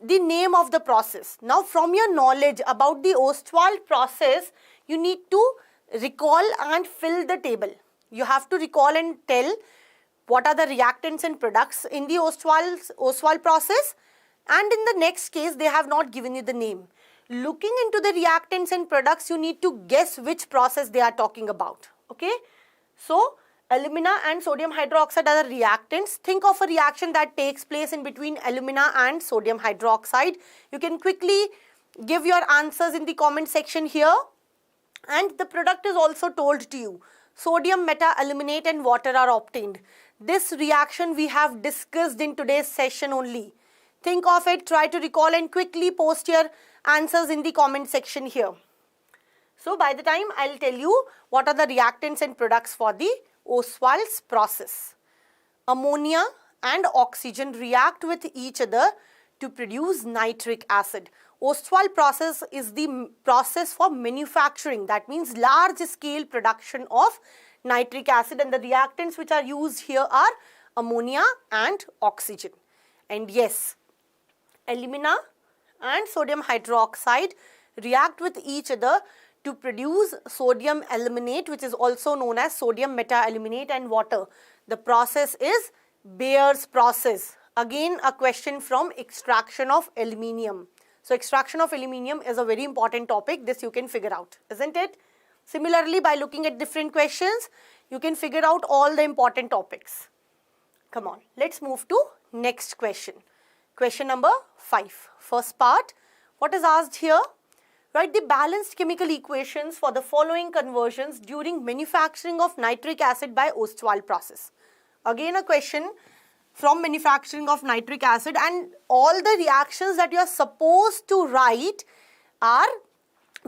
the name of the process. Now from your knowledge about the Ostwald process, you need to recall and fill the table. You have to recall and tell what are the reactants and products in the Ostwald process, and in the next case they have not given you the name. Looking into the reactants and products, you need to guess which process they are talking about. Okay. So alumina and sodium hydroxide are the reactants. Think of a reaction that takes place in between alumina and sodium hydroxide. You can quickly give your answers in the comment section here. And the product is also told to you. Sodium meta-aluminate and water are obtained. This reaction we have discussed in today's session only. Think of it, try to recall and quickly post your answers in the comment section here. So by the time I'll tell you what are the reactants and products for the Ostwald's process. Ammonia and oxygen react with each other to produce nitric acid. Ostwald process is the process for manufacturing, that means large scale production of nitric acid, and the reactants which are used here are ammonia and oxygen. And yes, alumina and sodium hydroxide react with each other to produce sodium aluminate, which is also known as sodium meta-aluminate and water. The process is Bayer's process. Again, a question from extraction of aluminium. So extraction of aluminium is a very important topic. This you can figure out, isn't it? Similarly, by looking at different questions, you can figure out all the important topics. Come on, let's move to next question. Question number 5. First part, what is asked here? Write the balanced chemical equations for the following conversions during manufacturing of nitric acid by Ostwald process. Again, a question from manufacturing of nitric acid, and all the reactions that you are supposed to write are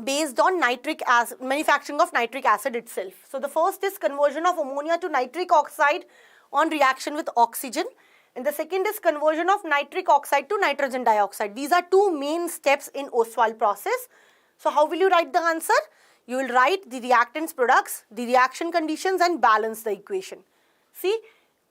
based on nitric acid, manufacturing of nitric acid itself. So the first is conversion of ammonia to nitric oxide on reaction with oxygen, and the second is conversion of nitric oxide to nitrogen dioxide. These are 2 main steps in Ostwald process. So how will you write the answer? You will write the reactants, products, the reaction conditions, and balance the equation. See,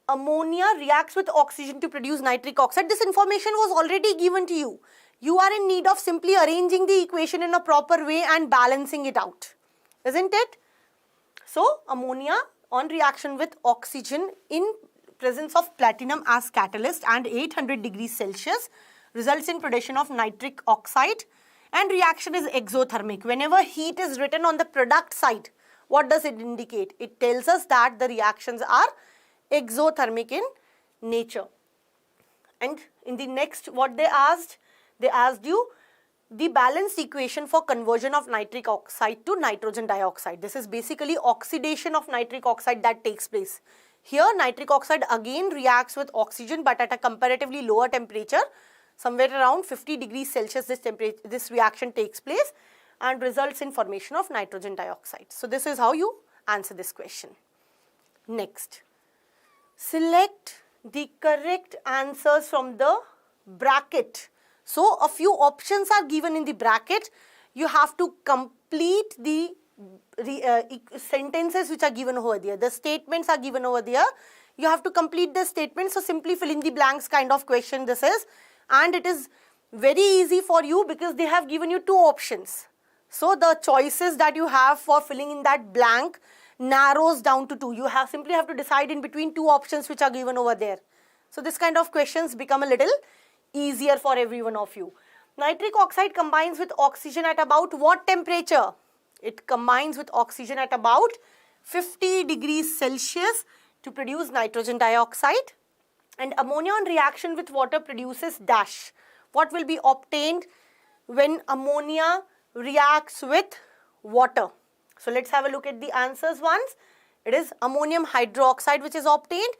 ammonia reacts with oxygen to produce nitric oxide. This information was already given to you. You are in need of simply arranging the equation in a proper way and balancing it out, isn't it? So ammonia on reaction with oxygen in presence of platinum as catalyst and 800 degrees Celsius results in production of nitric oxide, and reaction is exothermic. Whenever heat is written on the product side, what does it indicate? It tells us that the reactions are exothermic in nature. And in the next, what they asked you the balanced equation for conversion of nitric oxide to nitrogen dioxide. This is basically oxidation of nitric oxide that takes place. Here nitric oxide again reacts with oxygen, but at a comparatively lower temperature, somewhere around 50 degrees Celsius. This reaction takes place and results in formation of nitrogen dioxide. So this is how you answer this question. Next, select the correct answers from the bracket. So a few options are given in the bracket. You have to complete the sentences which are given over there. The statements are given over there. You have to complete the statement. So simply fill in the blanks kind of question this is. And it is very easy for you because they have given you 2 options. So the choices that you have for filling in that blank narrows down to 2. You simply have to decide in between 2 options which are given over there. So this kind of questions become a little easier for every one of you. Nitric oxide combines with oxygen at about what temperature? It combines with oxygen at about 50 degrees Celsius to produce nitrogen dioxide. And ammonia on reaction with water produces dash. What will be obtained when ammonia reacts with water? So let's have a look at the answers once. It is ammonium hydroxide which is obtained,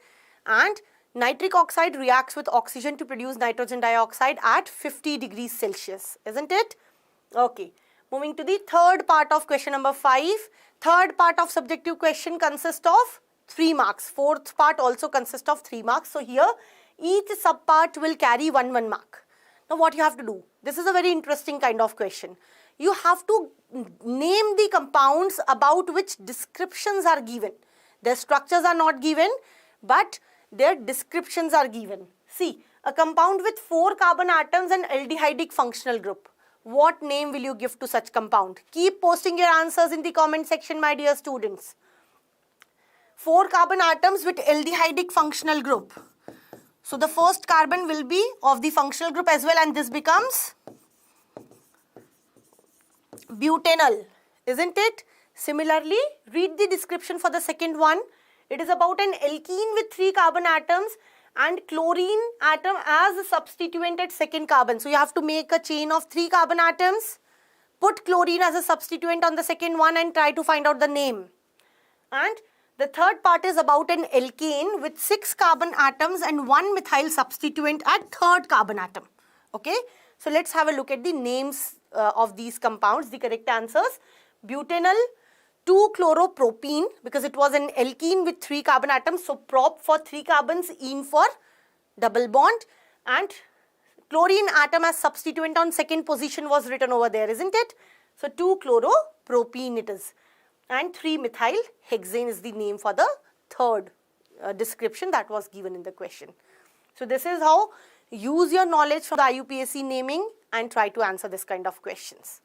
and Nitric oxide reacts with oxygen to produce nitrogen dioxide at 50 degrees Celsius, isn't it? Okay. Moving to the third part of question number 5. Third part of subjective question consists of 3 marks. Fourth part also consists of 3 marks. So here each subpart will carry 1 mark. Now what you have to do? This is a very interesting kind of question. You have to name the compounds about which descriptions are given. Their structures are not given, but their descriptions are given. See, a compound with 4 carbon atoms and aldehydic functional group. What name will you give to such compound? Keep posting your answers in the comment section, my dear students. 4 carbon atoms with aldehydic functional group. So the first carbon will be of the functional group as well, and this becomes butanol, isn't it? Similarly, read the description for the second one. It is about an alkene with 3 carbon atoms and chlorine atom as a substituent at second carbon. So you have to make a chain of 3 carbon atoms, put chlorine as a substituent on the second one and try to find out the name. And the third part is about an alkane with 6 carbon atoms and 1 methyl substituent at third carbon atom. Okay, so let's have a look at the names of these compounds. The correct answers: butanol, 2-chloropropene, because it was an alkene with 3 carbon atoms, so prop for 3 carbons, ene for double bond, and chlorine atom as substituent on second position was written over there, isn't it? So 2-chloropropene it is, and 3-methyl-hexane is the name for the third description that was given in the question. So this is how use your knowledge from the IUPAC naming and try to answer this kind of questions.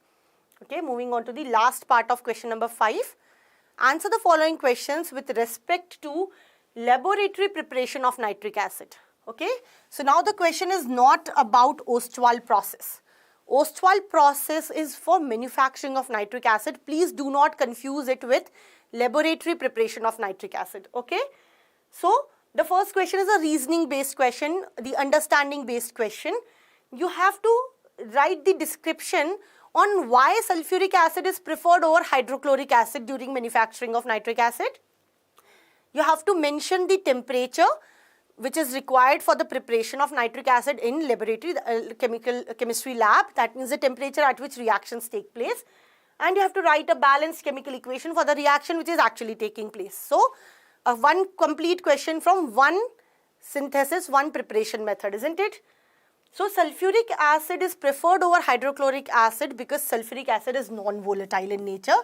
Okay, moving on to the last part of question number 5. Answer the following questions with respect to laboratory preparation of nitric acid. Okay, so now the question is not about Ostwald process. Ostwald process is for manufacturing of nitric acid. Please do not confuse it with laboratory preparation of nitric acid. Okay, so the first question is a reasoning based question, the understanding based question. You have to write the description on why sulfuric acid is preferred over hydrochloric acid during manufacturing of nitric acid. You have to mention the temperature which is required for the preparation of nitric acid in laboratory, chemistry lab. That means the temperature at which reactions take place. And you have to write a balanced chemical equation for the reaction which is actually taking place. So, one complete question from one synthesis, one preparation method, isn't it? So sulfuric acid is preferred over hydrochloric acid because sulfuric acid is non-volatile in nature.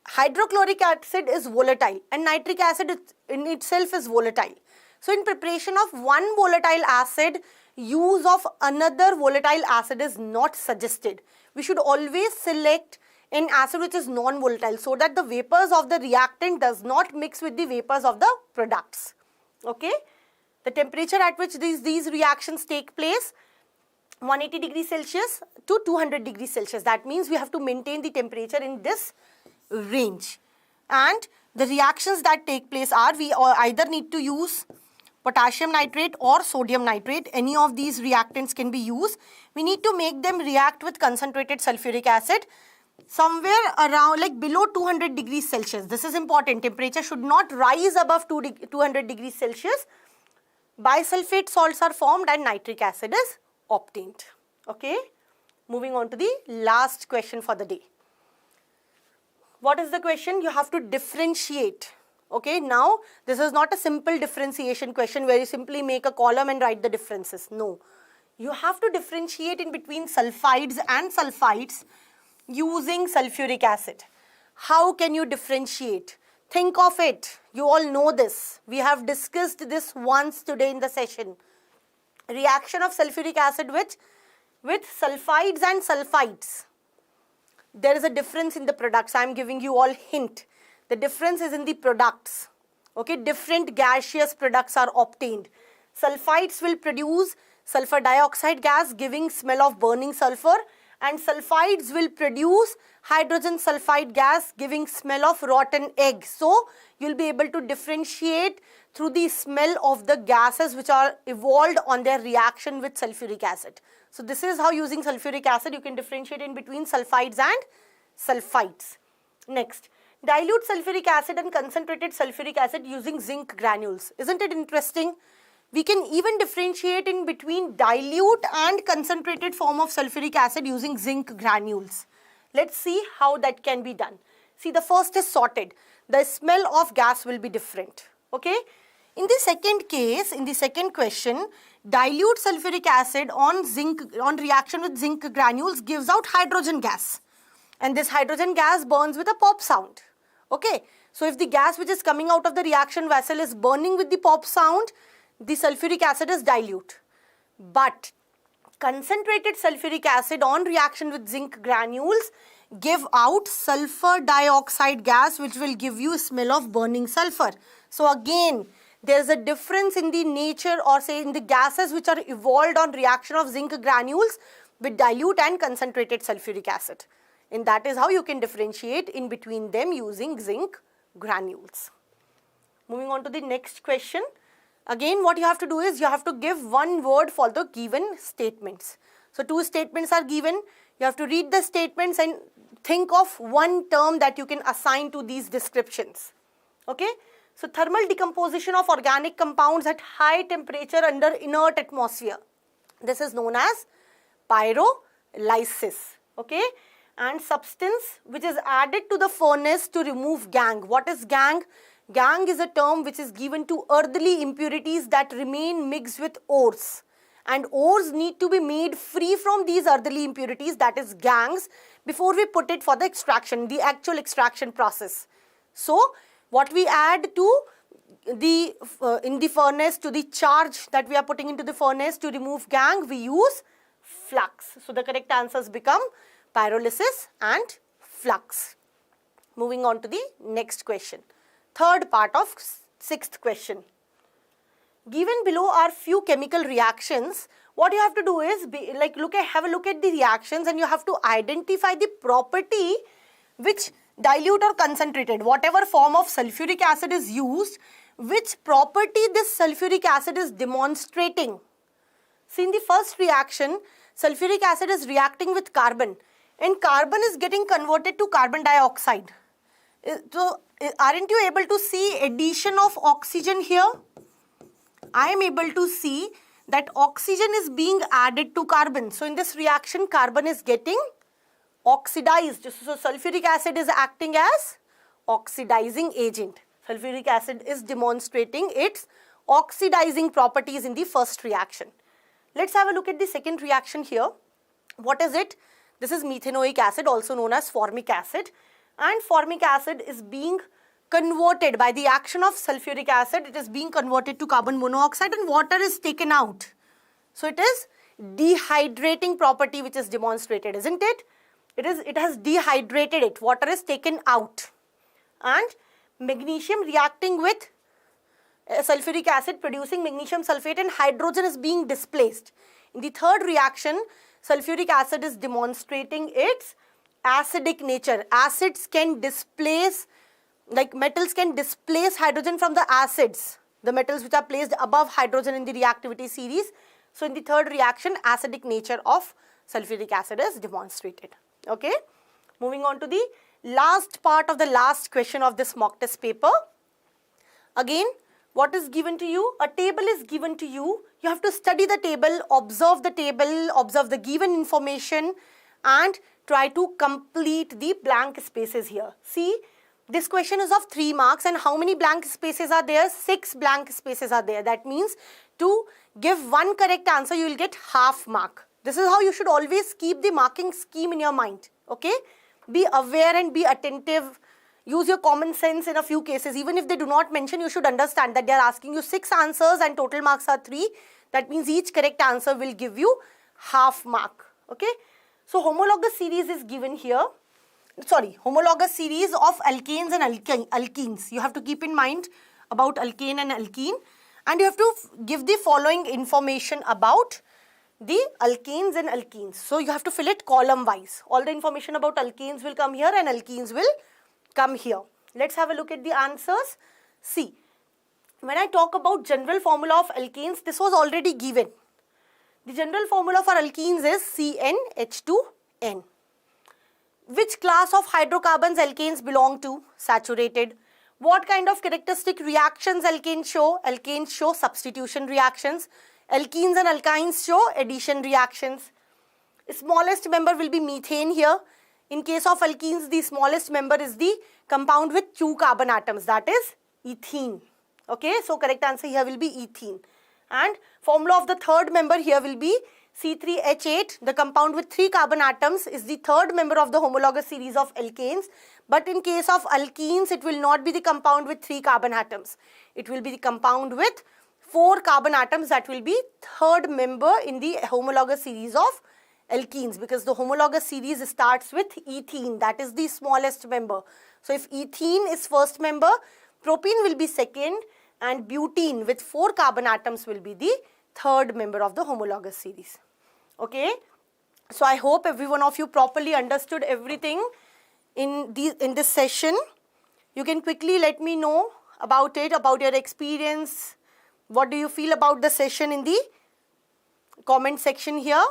Hydrochloric acid is volatile and nitric acid in itself is volatile. So in preparation of one volatile acid, use of another volatile acid is not suggested. We should always select an acid which is non-volatile so that the vapors of the reactant does not mix with the vapors of the products. Okay? The temperature at which these reactions take place, 180 degrees Celsius to 200 degrees Celsius. That means we have to maintain the temperature in this range. And the reactions that take place are, we either need to use potassium nitrate or sodium nitrate. Any of these reactants can be used. We need to make them react with concentrated sulfuric acid somewhere around like below 200 degrees Celsius. This is important. Temperature should not rise above 200 degrees Celsius. Bisulfate salts are formed and nitric acid is obtained. Okay, moving on to the last question for the day. What is the question? You have to differentiate. Okay, now this is not a simple differentiation question where you simply make a column and write the differences. No, you have to differentiate in between sulfides and sulfites using sulfuric acid. How can you differentiate? Think of it. You all know this. We have discussed this once today in the session. Reaction of sulfuric acid with sulfides and sulfites. There is a difference in the products. I am giving you all hint. The difference is in the products. Okay, different gaseous products are obtained. Sulfites will produce sulfur dioxide gas giving smell of burning sulfur, and sulfides will produce hydrogen sulfide gas giving smell of rotten egg. So, you will be able to differentiate through the smell of the gases which are evolved on their reaction with sulfuric acid. So, this is how using sulfuric acid you can differentiate in between sulfides and sulfites. Next, dilute sulfuric acid and concentrated sulfuric acid using zinc granules. Isn't it interesting? We can even differentiate in between dilute and concentrated form of sulfuric acid using zinc granules. Let's see how that can be done. See, the first is sorted. The smell of gas will be different. Okay. In the second case, in the second question, dilute sulfuric acid on reaction with zinc granules gives out hydrogen gas. And this hydrogen gas burns with a pop sound. Okay. So if the gas which is coming out of the reaction vessel is burning with the pop sound, the sulfuric acid is dilute. But concentrated sulfuric acid on reaction with zinc granules give out sulfur dioxide gas, which will give you a smell of burning sulfur. So again, there is a difference in the nature, or say in the gases which are evolved on reaction of zinc granules with dilute and concentrated sulfuric acid. And that is how you can differentiate in between them using zinc granules. Moving on to the next question. Again, what you have to do is you have to give one word for the given statements. So two statements are given. You have to read the statements and think of one term that you can assign to these descriptions. Okay. So thermal decomposition of organic compounds at high temperature under inert atmosphere. This is known as pyrolysis. Okay. And substance which is added to the furnace to remove gangue. What is gangue? Gangue is a term which is given to earthly impurities that remain mixed with ores. And ores need to be made free from these earthly impurities, that is gangues, before we put it for the extraction, the actual extraction process. So, what we add to the in the furnace, to the charge that we are putting into the furnace to remove gangue, we use flux. So, the correct answers become pyrolysis and flux. Moving on to the next question. Third part of sixth question. Given below are few chemical reactions. What you have to do is have a look at the reactions, and you have to identify the property which dilute or concentrated, whatever form of sulfuric acid is used, which property this sulfuric acid is demonstrating. See, in the first reaction, sulfuric acid is reacting with carbon, and carbon is getting converted to carbon dioxide. So, aren't you able to see addition of oxygen here? I am able to see that oxygen is being added to carbon. So, in this reaction, carbon is getting oxidized. So, sulfuric acid is acting as oxidizing agent. Sulfuric acid is demonstrating its oxidizing properties in the first reaction. Let's have a look at the second reaction here. What is it? This is methanoic acid, also known as formic acid. And formic acid is being converted by the action of sulfuric acid. It is being converted to carbon monoxide, and water is taken out. So it is dehydrating property which is demonstrated, isn't it? It has dehydrated it. Water is taken out. And magnesium reacting with sulfuric acid producing magnesium sulfate, and hydrogen is being displaced. In the third reaction, sulfuric acid is demonstrating its acidic nature. Acids can displace, like metals can displace hydrogen from the acids, the metals which are placed above hydrogen in the reactivity series. So in the third reaction, acidic nature of sulfuric acid is demonstrated. Okay. Moving on to the last part of the last question of this mock test paper. Again, what is given to you? A table is given to you. You have to study the table, observe the given information, and try to complete the blank spaces here. See, this question is of 3 marks, and how many blank spaces are there? 6 blank spaces are there. That means to give one correct answer, you will get half mark. This is how you should always keep the marking scheme in your mind. Okay? Be aware and be attentive. Use your common sense in a few cases. Even if they do not mention, you should understand that they are asking you 6 answers and total marks are 3. That means each correct answer will give you half mark. Okay? So, homologous series is given here. Homologous series of alkanes and alkenes. You have to keep in mind about alkane and alkene. And you have to give the following information about the alkanes and alkenes. So, you have to fill it column wise. All the information about alkanes will come here and alkenes will come here. Let's have a look at the answers. See, when I talk about general formula of alkanes, this was already given. The general formula for alkenes is CnH2n. Which class of hydrocarbons alkanes belong to? Saturated. What kind of characteristic reactions alkanes show? Alkanes show substitution reactions. Alkenes and alkynes show addition reactions. Smallest member will be methane here. In case of alkenes, the smallest member is the compound with 2 carbon atoms, that is ethene. Okay, so correct answer here will be ethene. And formula of the third member here will be C3H8. The compound with 3 carbon atoms is the third member of the homologous series of alkanes. But in case of alkenes, it will not be the compound with 3 carbon atoms. It will be the compound with 4 carbon atoms, that will be third member in the homologous series of alkenes, because the homologous series starts with ethene, that is the smallest member. So if ethene is first member, propene will be second, and butene with 4 carbon atoms will be the third member of the homologous series. Okay, so I hope every one of you properly understood everything in this session. You can quickly let me know about it, about your experience. What do you feel about the session in the comment section here?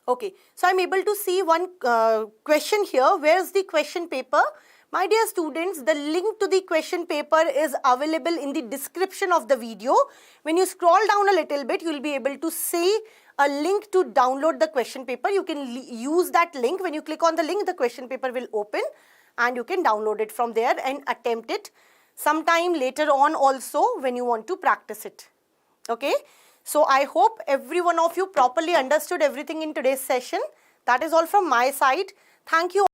Okay, so I'm able to see one question here. Where's the question paper? My dear students, the link to the question paper is available in the description of the video. When you scroll down a little bit, you will be able to see a link to download the question paper. You can use that link. When you click on the link, the question paper will open and you can download it from there and attempt it sometime later on also when you want to practice it. Okay. So I hope every one of you properly understood everything in today's session. That is all from my side. Thank you.